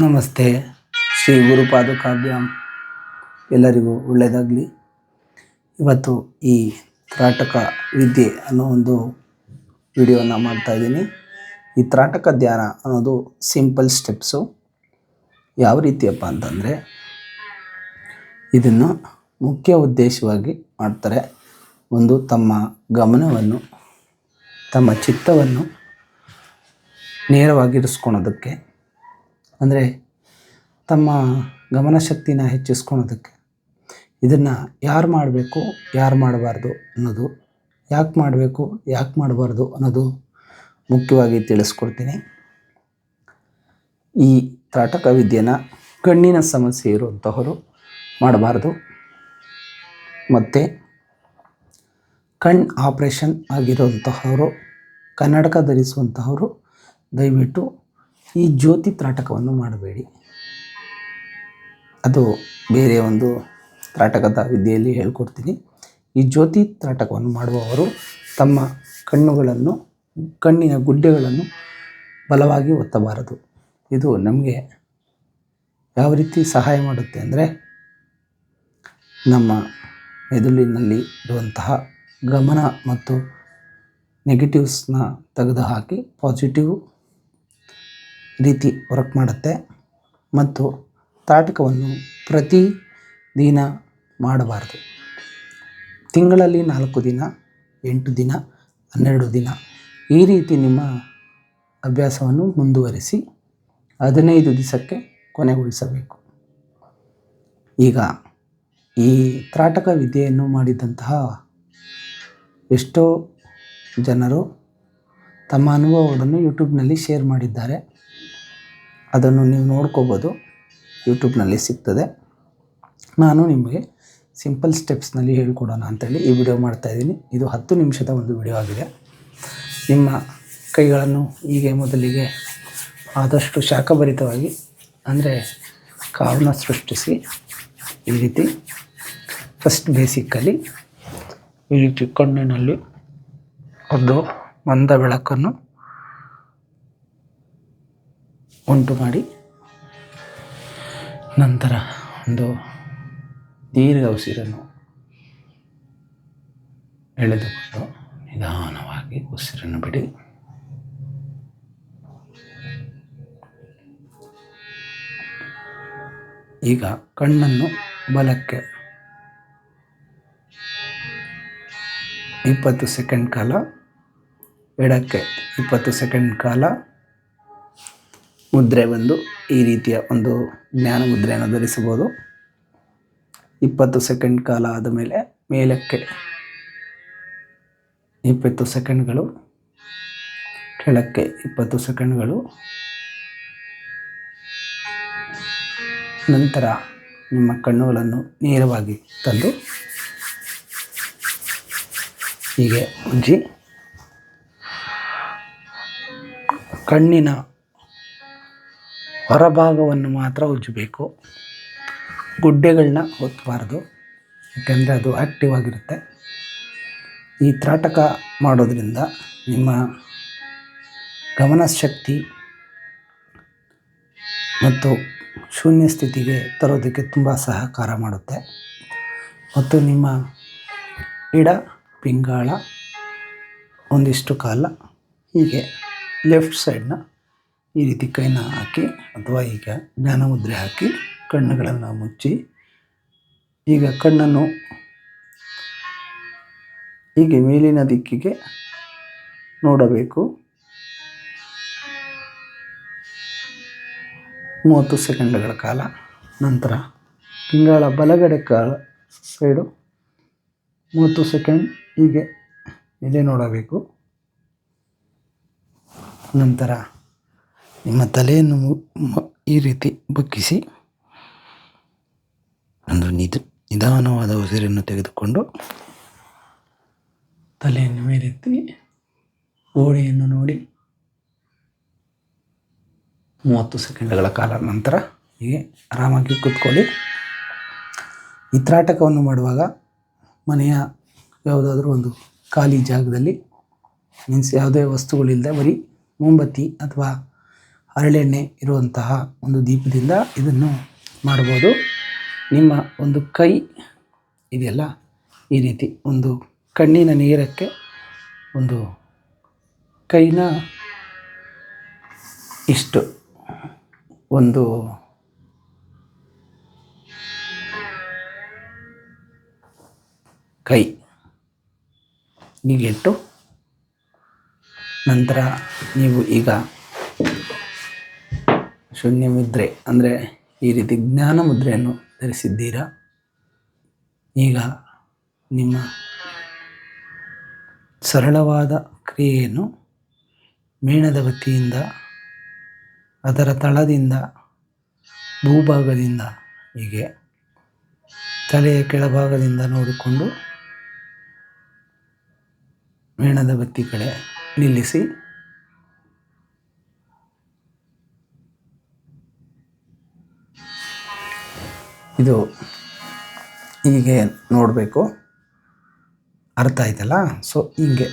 ನಮಸ್ತೆ. ಶ್ರೀ ಗುರುಪಾದುಕಾಭ್ಯಾಂ ಎಲ್ಲರಿಗೂ ಒಳ್ಳೆಯದಾಗಲಿ. ಇವತ್ತು ಈ ತ್ರಾಟಕ ವಿದ್ಯೆ ಅನ್ನೋ ಒಂದು ವಿಡಿಯೋನ ಮಾಡ್ತಾಯಿದ್ದೀನಿ. ಈ ತ್ರಾಟಕ ಧ್ಯಾನ ಅನ್ನೋದು ಸಿಂಪಲ್ ಸ್ಟೆಪ್ಸು. ಯಾವ ರೀತಿಯಪ್ಪ ಅಂತಂದರೆ, ಇದನ್ನು ಮುಖ್ಯ ಉದ್ದೇಶವಾಗಿ ಮಾಡ್ತಾರೆ. ಒಂದು ತಮ್ಮ ಗಮನವನ್ನು, ತಮ್ಮ ಚಿತ್ತವನ್ನು ನೇರವಾಗಿರಿಸ್ಕೊಳೋದಕ್ಕೆ, ಅಂದರೆ ತಮ್ಮ ಗಮನಶಕ್ತಿನ ಹೆಚ್ಚಿಸ್ಕೊಳೋದಕ್ಕೆ. ಇದನ್ನು ಯಾರು ಮಾಡಬೇಕು, ಯಾರು ಮಾಡಬಾರ್ದು ಅನ್ನೋದು, ಯಾಕೆ ಮಾಡಬೇಕು, ಯಾಕೆ ಮಾಡಬಾರ್ದು ಅನ್ನೋದು ಮುಖ್ಯವಾಗಿ ತಿಳಿಸ್ಕೊಡ್ತೀನಿ. ಈ ತ್ರಾಟಕ ವಿದ್ಯೆನ ಕಣ್ಣಿನ ಸಮಸ್ಯೆ ಇರುವಂತಹವರು ಮಾಡಬಾರ್ದು, ಮತ್ತು ಕಣ್ಣು ಆಪ್ರೇಷನ್ ಆಗಿರುವಂತಹವರು, ಕನ್ನಡಕ ಧರಿಸುವಂತಹವರು ದಯವಿಟ್ಟು ಈ ಜ್ಯೋತಿ ತ್ರಾಟಕವನ್ನು ಮಾಡಬೇಡಿ. ಅದು ಬೇರೆ ಒಂದು ತ್ರಾಟಕದ ವಿದ್ಯೆಯಲ್ಲಿ ಹೇಳ್ಕೊಡ್ತೀನಿ. ಈ ಜ್ಯೋತಿ ತ್ರಾಟಕವನ್ನು ಮಾಡುವವರು ತಮ್ಮ ಕಣ್ಣುಗಳನ್ನು, ಕಣ್ಣಿನ ಗುಡ್ಡೆಗಳನ್ನು ಬಲವಾಗಿ ಒತ್ತಬಾರದು. ಇದು ನಮಗೆ ಯಾವ ರೀತಿ ಸಹಾಯ ಮಾಡುತ್ತೆ ಅಂದರೆ, ನಮ್ಮ ಮೆದುಳಿನಲ್ಲಿ ಇರುವಂತಹ ಗಮನ ಮತ್ತು ನೆಗೆಟಿವ್ಸ್ನ ತೆಗೆದುಹಾಕಿ ಪಾಸಿಟಿವ್ ರೀತಿ ವರ್ಕ್ ಮಾಡುತ್ತೆ. ಮತ್ತು ತ್ರಾಟಕವನ್ನು ಪ್ರತಿ ದಿನ ಮಾಡಬಾರ್ದು. ತಿಂಗಳಲ್ಲಿ 4 ದಿನ, 8 ದಿನ, 12 ದಿನ ಈ ರೀತಿ ನಿಮ್ಮ ಅಭ್ಯಾಸವನ್ನು ಮುಂದುವರಿಸಿ 15 ದಿವಸಕ್ಕೆ ಕೊನೆಗೊಳಿಸಬೇಕು. ಈಗ ಈ ತ್ರಾಟಕ ವಿದ್ಯೆಯನ್ನು ಮಾಡಿದಂತಹ ಎಷ್ಟೋ ಜನರು ತಮ್ಮ ಅನುಭವಗಳನ್ನು ಯೂಟ್ಯೂಬ್ನಲ್ಲಿ ಶೇರ್ ಮಾಡಿದ್ದಾರೆ. ಅದನ್ನು ನೀವು ನೋಡ್ಕೋಬೋದು, ಯೂಟ್ಯೂಬ್ನಲ್ಲಿ ಸಿಗ್ತದೆ. ನಾನು ನಿಮಗೆ ಸಿಂಪಲ್ ಸ್ಟೆಪ್ಸ್ನಲ್ಲಿ ಹೇಳ್ಕೊಡೋಣ ಅಂತೇಳಿ ಈ ವಿಡಿಯೋ ಮಾಡ್ತಾಯಿದ್ದೀನಿ. ಇದು 10 ನಿಮಿಷದ ಒಂದು ವಿಡಿಯೋ ಆಗಿದೆ. ನಿಮ್ಮ ಕೈಗಳನ್ನು ಹೀಗೆ ಮೊದಲಿಗೆ ಆದಷ್ಟು ಶಾಖಭರಿತವಾಗಿ, ಅಂದರೆ ಕಾವನ್ನ ಸೃಷ್ಟಿಸಿ ಈ ರೀತಿ ಫಸ್ಟ್ ಬೇಸಿಕ್ಕಲ್ಲಿ ಈ ರೀತಿ ಕಣ್ಣಿನಲ್ಲಿ ಒಂದು ಮಂದ ಬೆಳಕನ್ನು ಉಂಟು ಮಾಡಿ, ನಂತರ ಒಂದು ದೀರ್ಘ ಉಸಿರನ್ನು ಎಳೆದುಕೊಂಡು ನಿಧಾನವಾಗಿ ಉಸಿರನ್ನು ಬಿಡಿ. ಈಗ ಕಣ್ಣನ್ನು ಬಲಕ್ಕೆ 20 ಸೆಕೆಂಡ್ ಕಾಲ, ಎಡಕ್ಕೆ 20 ಸೆಕೆಂಡ್ ಕಾಲ ಮುದ್ರೆ ಬಂದು ಈ ರೀತಿಯ ಒಂದು ಜ್ಞಾನ ಮುದ್ರೆಯನ್ನು ಧರಿಸಬಹುದು. 20 ಸೆಕೆಂಡ್ ಕಾಲ ಆದ ಮೇಲೆ ಮೇಲಕ್ಕೆ 20 ಸೆಕೆಂಡ್ಗಳು, ಕೆಳಕ್ಕೆ 20 ಸೆಕೆಂಡ್ಗಳು. ನಂತರ ನಿಮ್ಮ ಕಣ್ಣುಗಳನ್ನು ನೇರವಾಗಿ ತಂದು ಹೀಗೆ ಉಜ್ಜಿ, ಕಣ್ಣಿನ ಹೊರಭಾಗವನ್ನು ಮಾತ್ರ ಉಜ್ಜಬೇಕು. ಗುಡ್ಡೆಗಳನ್ನ ಒತ್ತಬಾರ್ದು, ಯಾಕೆಂದರೆ ಅದು ಆ್ಯಕ್ಟಿವ್ ಆಗಿರುತ್ತೆ. ಈ ತ್ರಾಟಕ ಮಾಡೋದ್ರಿಂದ ನಿಮ್ಮ ಗಮನಶಕ್ತಿ ಮತ್ತು ಶೂನ್ಯ ಸ್ಥಿತಿಗೆ ತರೋದಕ್ಕೆ ತುಂಬ ಸಹಕಾರ ಮಾಡುತ್ತೆ. ಮತ್ತು ನಿಮ್ಮ ಎಡ ಪಿಂಗಾಳ ಒಂದಿಷ್ಟು ಕಾಲ ಹೀಗೆ ಲೆಫ್ಟ್ ಸೈಡ್ನ ಈ ರೀತಿ ಕೈನ ಹಾಕಿ, ಅಥವಾ ಈಗ ಜ್ಞಾನಮುದ್ರೆ ಹಾಕಿ ಕಣ್ಣುಗಳನ್ನು ಮುಚ್ಚಿ, ಈಗ ಕಣ್ಣನ್ನು ಹೀಗೆ ಮೇಲಿನ ದಿಕ್ಕಿಗೆ ನೋಡಬೇಕು. 30 ಸೆಕೆಂಡ್ಗಳ ಕಾಲ. ನಂತರ ಪಿಂಗಾಳ ಬಲಗಡೆ ಸೈಡು 30 ಸೆಕೆಂಡ್ ಹೀಗೆ ಇಲ್ಲೇ ನೋಡಬೇಕು. ನಂತರ ನಿಮ್ಮ ತಲೆಯನ್ನು ಈ ರೀತಿ ಬಗ್ಗಿಸಿ ಒಂದು ನಿಧಾನವಾದ ಉಸಿರನ್ನು ತೆಗೆದುಕೊಂಡು ತಲೆಯನ್ನು ಮೇಲೆತ್ತಿ ಗೋಡೆಯನ್ನು ನೋಡಿ 30 ಸೆಕೆಂಡ್ಗಳ ಕಾಲ. ನಂತರ ಹೀಗೆ ಆರಾಮಾಗಿ ಕೂತ್ಕೊಳ್ಳಿ. ಈ ತ್ರಾಟಕವನ್ನು ಮಾಡುವಾಗ ಮನೆಯ ಯಾವುದಾದ್ರೂ ಒಂದು ಖಾಲಿ ಜಾಗದಲ್ಲಿ, ಮೀನ್ಸ್ ಯಾವುದೇ ವಸ್ತುಗಳಿಲ್ಲದೆ ಬರೀ ಮೊಂಬತ್ತಿ ಅಥವಾ ಹರಳೆಣ್ಣೆ ಇರುವಂತಹ ಒಂದು ದೀಪದಿಂದ ಇದನ್ನು ಮಾಡ್ಬೋದು. ನಿಮ್ಮ ಒಂದು ಕೈ ಇದೆಯಲ್ಲ, ಈ ರೀತಿ ಒಂದು ಕಣ್ಣಿನ ನೇರಕ್ಕೆ ಒಂದು ಕೈನ ಇಷ್ಟು ಒಂದು ಕೈ ಹೀಗಿಟ್ಟು, ನಂತರ ನೀವು ಈಗ ಶೂನ್ಯ ಮುದ್ರೆ ಅಂದರೆ ಈ ರೀತಿ ಜ್ಞಾನ ಮುದ್ರೆಯನ್ನು ಧರಿಸಿದ್ದೀರಾ. ಈಗ ನಿಮ್ಮ ಸರಳವಾದ ಕ್ರಿಯೆಯನ್ನು ಮೇಣದ ಬತ್ತಿಯಿಂದ ಅದರ ತಳದಿಂದ ಭೂಭಾಗದಿಂದ ಹೀಗೆ ತಲೆಯ ಕೆಳಭಾಗದಿಂದ ನೋಡಿಕೊಂಡು ಮೇಣದ ಬತ್ತಿ ಕಡೆ ನಿಲ್ಲಿಸಿ, ಇದು ಹೀಗೆ ನೋಡಬೇಕು. ಅರ್ಥ ಆಯ್ತಲ್ಲ? ಸೊ ಹೀಗೆ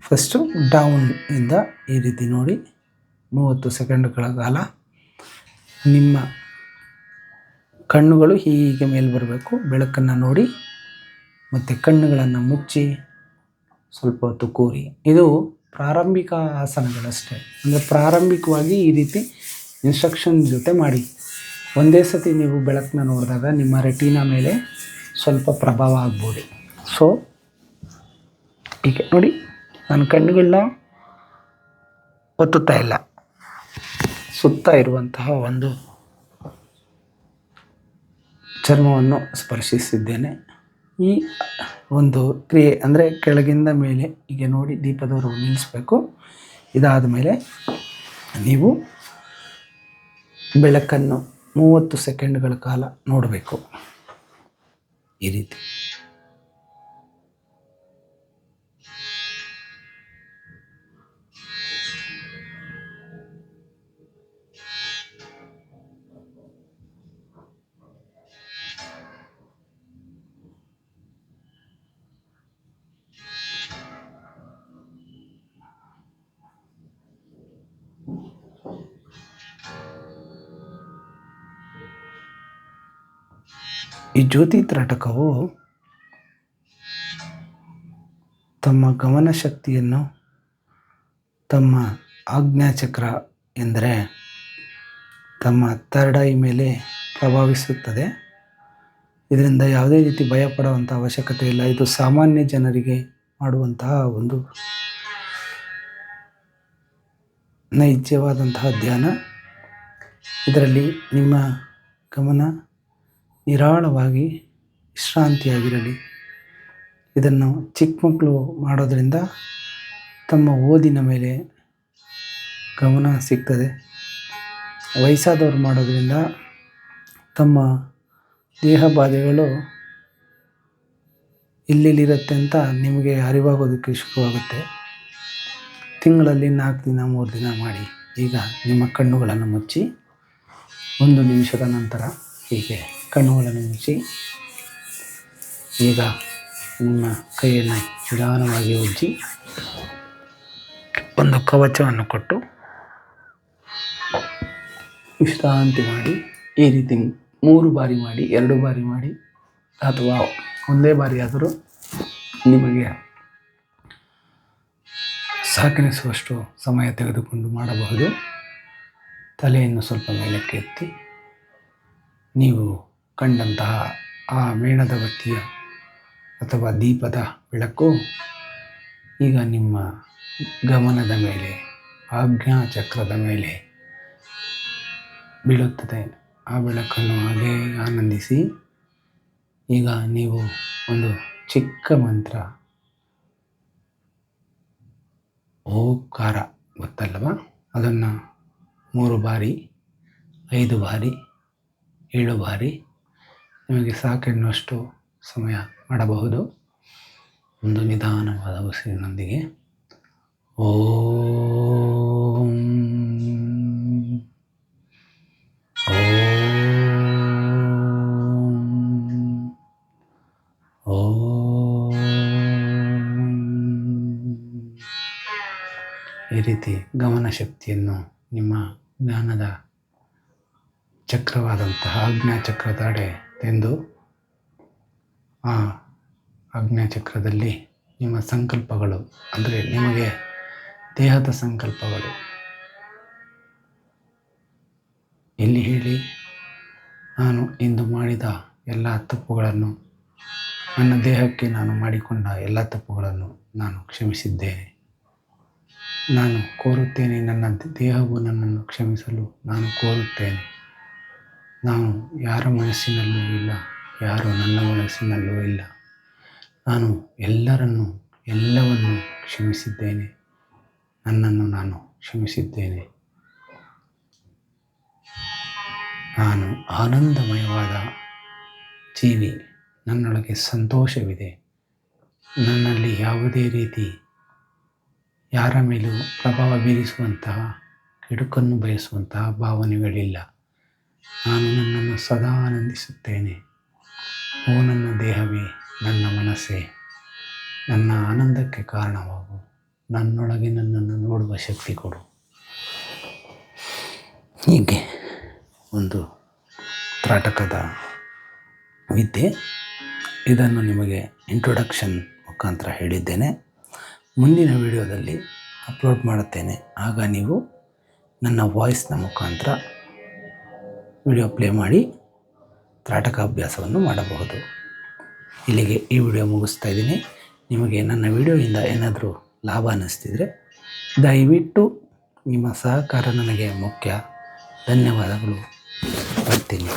ಫಸ್ಟು ಡೌನ್ ಇಂದ ಈ ರೀತಿ ನೋಡಿ 30 ಸೆಕೆಂಡ್ಗಳ ಕಾಲ ನಿಮ್ಮ ಕಣ್ಣುಗಳು ಹೀಗೆ ಮೇಲೆ ಬರಬೇಕು. ಬೆಳಕನ್ನು ನೋಡಿ ಮತ್ತು ಕಣ್ಣುಗಳನ್ನು ಮುಚ್ಚಿ ಸ್ವಲ್ಪ ಹೊತ್ತು ಕೂರಿ. ಇದು ಪ್ರಾರಂಭಿಕ ಆಸನಗಳಷ್ಟೇ, ಅಂದರೆ ಪ್ರಾರಂಭಿಕವಾಗಿ ಈ ರೀತಿ ಇನ್ಸ್ಟ್ರಕ್ಷನ್ ಜೊತೆ ಮಾಡಿ. ಒಂದೇ ಸತಿ ನೀವು ಬೆಳಕನ್ನ ನೋಡಿದಾಗ ನಿಮ್ಮ ರೆಟಿನಾ ಮೇಲೆ ಸ್ವಲ್ಪ ಪ್ರಭಾವ ಆಗ್ಬೋದು. ಸೊ ಹೀಗೆ ನೋಡಿ, ನನ್ನ ಕಣ್ಣುಗಳನ್ನ ಒತ್ತುತ್ತಾ ಇಲ್ಲ, ಸುತ್ತ ಇರುವಂತಹ ಒಂದು ಚರ್ಮವನ್ನು ಸ್ಪರ್ಶಿಸಿದ್ದೇನೆ. ಈ ಒಂದು ಕ್ರಿಯೆ ಅಂದರೆ ಕೆಳಗಿಂದ ಮೇಲೆ ಹೀಗೆ ನೋಡಿ ದೀಪದವರೆಗೂ ನಿಲ್ಲಿಸಬೇಕು. ಇದಾದ ಮೇಲೆ ನೀವು ಬೆಳಕನ್ನು 30 ಸೆಕೆಂಡ್ಗಳ ಕಾಲ ನೋಡಬೇಕು ಈ ರೀತಿ. ಈ ಜ್ಯೋತಿ ತ್ರಾಟಕವು ತಮ್ಮ ಗಮನ ಶಕ್ತಿಯನ್ನು ತಮ್ಮ ಆಜ್ಞಾಚಕ್ರ ಎಂದರೆ ತಮ್ಮ ಥರ್ಡ್ ಐ ಮೇಲೆ ಪ್ರಭಾವಿಸುತ್ತದೆ. ಇದರಿಂದ ಯಾವುದೇ ರೀತಿ ಭಯಪಡುವಂಥ ಅವಶ್ಯಕತೆ ಇಲ್ಲ. ಇದು ಸಾಮಾನ್ಯ ಜನರಿಗೆ ಮಾಡುವಂತಹ ಒಂದು ನೈಜವಾದಂತಹ ಧ್ಯಾನ. ಇದರಲ್ಲಿ ನಿಮ್ಮ ಗಮನ ನಿರಾಳವಾಗಿ ವಿಶ್ರಾಂತಿಯಾಗಿರಲಿ. ಇದನ್ನು ಚಿಕ್ಕ ಮಕ್ಕಳು ಮಾಡೋದರಿಂದ ತಮ್ಮ ಓದಿನ ಮೇಲೆ ಗಮನ ಸಿಗ್ತದೆ. ವಯಸ್ಸಾದವರು ಮಾಡೋದರಿಂದ ತಮ್ಮ ದೇಹ ಬಾಧೆಗಳು ಎಲ್ಲೆಲ್ಲಿರುತ್ತೆ ಅಂತ ನಿಮಗೆ ಅರಿವಾಗೋದಕ್ಕೆ ಶುರುವಾಗುತ್ತೆ. ತಿಂಗಳಲ್ಲಿ 4 ದಿನ 3 ದಿನ ಮಾಡಿ. ಈಗ ನಿಮ್ಮ ಕಣ್ಣುಗಳನ್ನು ಮುಚ್ಚಿ 1 ನಿಮಿಷದ ನಂತರ ಹೀಗೆ ಕಣ್ಣುಗಳನ್ನು ಮುಚ್ಚಿ, ಈಗ ನಿಮ್ಮ ಕೈಯನ್ನು ನಿಧಾನವಾಗಿ ಉಜ್ಜಿ ಒಂದು ಕವಚವನ್ನು ಕೊಟ್ಟು ವಿಶ್ರಾಂತಿ ಮಾಡಿ. ಈ ರೀತಿ 3 ಬಾರಿ ಮಾಡಿ, 2 ಬಾರಿ ಮಾಡಿ, ಅಥವಾ ಒಂದೇ ಬಾರಿ ಆದರೂ ನಿಮಗೆ ಸಾಕನಿಸುವಷ್ಟು ಸಮಯ ತೆಗೆದುಕೊಂಡು ಮಾಡಬಹುದು. ತಲೆಯನ್ನು ಸ್ವಲ್ಪ ಮೇಲಕ್ಕೆ ಎತ್ತಿ ನೀವು ಕಂಡಂತಹ ಆ ಮೇಣದ ಬತ್ತಿಯ ಅಥವಾ ದೀಪದ ಬೆಳಕು ಈಗ ನಿಮ್ಮ ಗಮನದ ಮೇಲೆ, ಆಜ್ಞಾಚಕ್ರದ ಮೇಲೆ ಬೀಳುತ್ತದೆ. ಆ ಬೆಳಕನ್ನು ಹಾಗೇ ಆನಂದಿಸಿ. ಈಗ ನೀವು ಒಂದು ಚಿಕ್ಕ ಮಂತ್ರ ಓಂಕಾರ ಗೊತ್ತಲ್ಲವ, ಅದನ್ನು 3 ಬಾರಿ, 5 ಬಾರಿ, 7 ಬಾರಿ ನಿಮಗೆ ಸಾಕೆನ್ನುವಷ್ಟು ಸಮಯ ಮಾಡಬಹುದು. ಒಂದು ನಿಧಾನವಾದ ಉಸಿರಿನೊಂದಿಗೆ ಓಂ ಓಂ ಈ ರೀತಿ ರೀತಿ ಗಮನ ಶಕ್ತಿಯನ್ನು ನಿಮ್ಮ ಜ್ಞಾನದ ಚಕ್ರವಾದಂತಹ ಆಜ್ಞಾಚಕ್ರದೆಡೆ ತೆಂದು ಆ ಆಜ್ಞಾಚಕ್ರದಲ್ಲಿ ನಿಮ್ಮ ಸಂಕಲ್ಪಗಳು ಅಂದರೆ ನಿಮಗೆ ದೇಹದ ಸಂಕಲ್ಪಗಳು ಎಲ್ಲಿ ಹೇಳಿ, ನಾನು ಇಂದು ಮಾಡಿದ ಎಲ್ಲ ತಪ್ಪುಗಳನ್ನು, ನನ್ನ ದೇಹಕ್ಕೆ ನಾನು ಮಾಡಿಕೊಂಡ ಎಲ್ಲ ತಪ್ಪುಗಳನ್ನು ನಾನು ಕ್ಷಮಿಸಿದ್ದೇನೆ. ನಾನು ಕೋರುತ್ತೇನೆ, ನನ್ನ ದೇಹವು ನನ್ನನ್ನು ಕ್ಷಮಿಸಲು ನಾನು ಕೋರುತ್ತೇನೆ. ನಾನು ಯಾರ ಮನಸ್ಸಿನಲ್ಲೂ ಇಲ್ಲ, ಯಾರು ನನ್ನ ಮನಸ್ಸಿನಲ್ಲೂ ಇಲ್ಲ. ನಾನು ಎಲ್ಲವನ್ನೂ ಕ್ಷಮಿಸಿದ್ದೇನೆ. ನನ್ನನ್ನು ನಾನು ಕ್ಷಮಿಸಿದ್ದೇನೆ. ನಾನು ಆನಂದಮಯವಾದ ಜೀವಿ. ನನ್ನೊಳಗೆ ಸಂತೋಷವಿದೆ. ನನ್ನಲ್ಲಿ ಯಾವುದೇ ರೀತಿ ಯಾರ ಮೇಲೂ ಪ್ರಭಾವ ಬೀರಿಸುವಂತಹ, ಕೆಡುಕನ್ನು ಬಯಸುವಂತಹ ಭಾವನೆಗಳಿಲ್ಲ. ನಾನು ನನ್ನನ್ನು ಸದಾ ಆನಂದಿಸುತ್ತೇನೆ. ಓ ನನ್ನ ದೇಹವೇ, ನನ್ನ ಮನಸ್ಸೇ, ನನ್ನ ಆನಂದಕ್ಕೆ ಕಾರಣವಾಗು. ನನ್ನೊಳಗೆ ನನ್ನನ್ನು ನೋಡುವ ಶಕ್ತಿ ಕೊಡು. ಹೀಗೆ ಒಂದು ತ್ರಾಟಕದ ವಿದ್ಯೆ. ಇದನ್ನು ನಿಮಗೆ ಇಂಟ್ರೊಡಕ್ಷನ್ ಮುಖಾಂತರ ಹೇಳಿದ್ದೇನೆ. ಮುಂದಿನ ವಿಡಿಯೋದಲ್ಲಿ ಅಪ್ಲೋಡ್ ಮಾಡುತ್ತೇನೆ. ಆಗ ನೀವು ನನ್ನ ವಾಯ್ಸ್ನ ಮುಖಾಂತರ ವಿಡಿಯೋ ಪ್ಲೇ ಮಾಡಿ ತ್ರಾಟಕ ಅಭ್ಯಾಸವನ್ನು ಮಾಡಬಹುದು. ಇಲ್ಲಿಗೆ ಈ ವಿಡಿಯೋ ಮುಗಿಸ್ತಾ ಇದ್ದೀನಿ. ನಿಮಗೆ ನನ್ನ ವಿಡಿಯೋಯಿಂದ ಏನಾದರೂ ಲಾಭ ಅನ್ನಿಸ್ತಿದ್ರೆ ದಯವಿಟ್ಟು ನಿಮ್ಮ ಸಹಕಾರ ನನಗೆ ಮುಖ್ಯ. ಧನ್ಯವಾದಗಳು. ಬರ್ತೀನಿ.